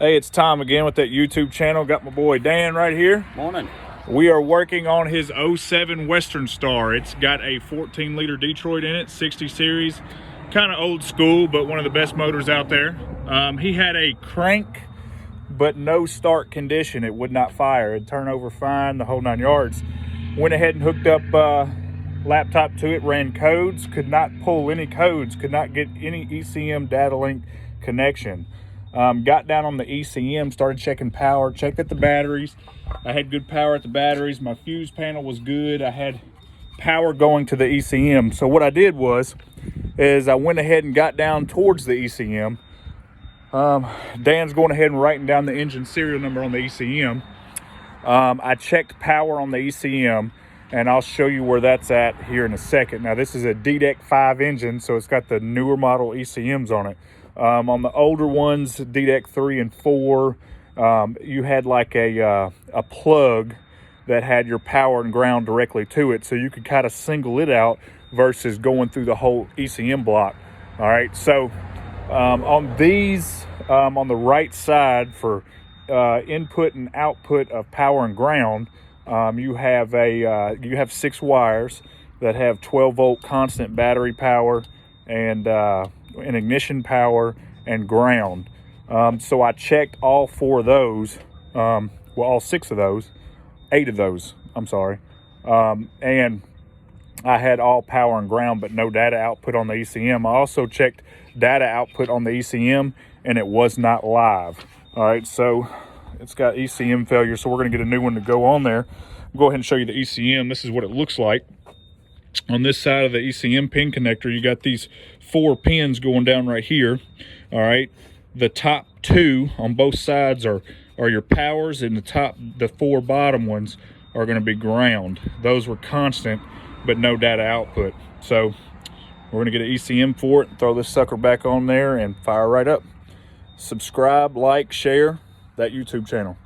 Hey, it's Tom again with that YouTube channel. Got my boy Dan right here. Morning. We are working on his '07 Western Star. It's got a 14-liter Detroit in it, 60 series. Kind of old school, but one of the best motors out there. He had a crank, but no start condition. It would not fire. It'd turn over fine, the whole 9 yards. Went ahead and hooked up laptop to it, ran codes, could not pull any codes, could not get any ECM data link connection. Got down on the ECM, started checking power, checked at the batteries. I had good power at the batteries. My fuse panel was good. I had power going to the ECM. So what I did is I went ahead and got down towards the ECM. Dan's going ahead and writing down the engine serial number on the ECM. I checked power on the ECM, and I'll show you where that's at here in a second. Now, this is a DDEV 5 engine, so it's got the newer model ECMs on it. On the older ones, DDEV 3 and 4, you had like a plug that had your power and ground directly to it, so you could kind of single it out versus going through the whole ECM block. All right, so on these, on the right side for input and output of power and ground, you have 6 wires that have 12-volt constant battery power and ignition power and ground. So I checked all 4 of those, well, all 6 of those, 8 of those, I'm sorry. And I had all power and ground, but no data output on the ECM. I also checked data output on the ECM, and it was not live. All right, so it's got ECM failure, so we're gonna get a new one to go on there. I'll go ahead and show you the ECM. This is what it looks like. On this side of the ECM pin connector, you got these 4 pins going down right here. All right, the top 2 on both sides are your powers, and the 4 bottom ones are going to be ground. Those were constant, but no data output. So we're going to get an ECM for it and throw this sucker back on there and fire right up. Subscribe, like, share that YouTube channel.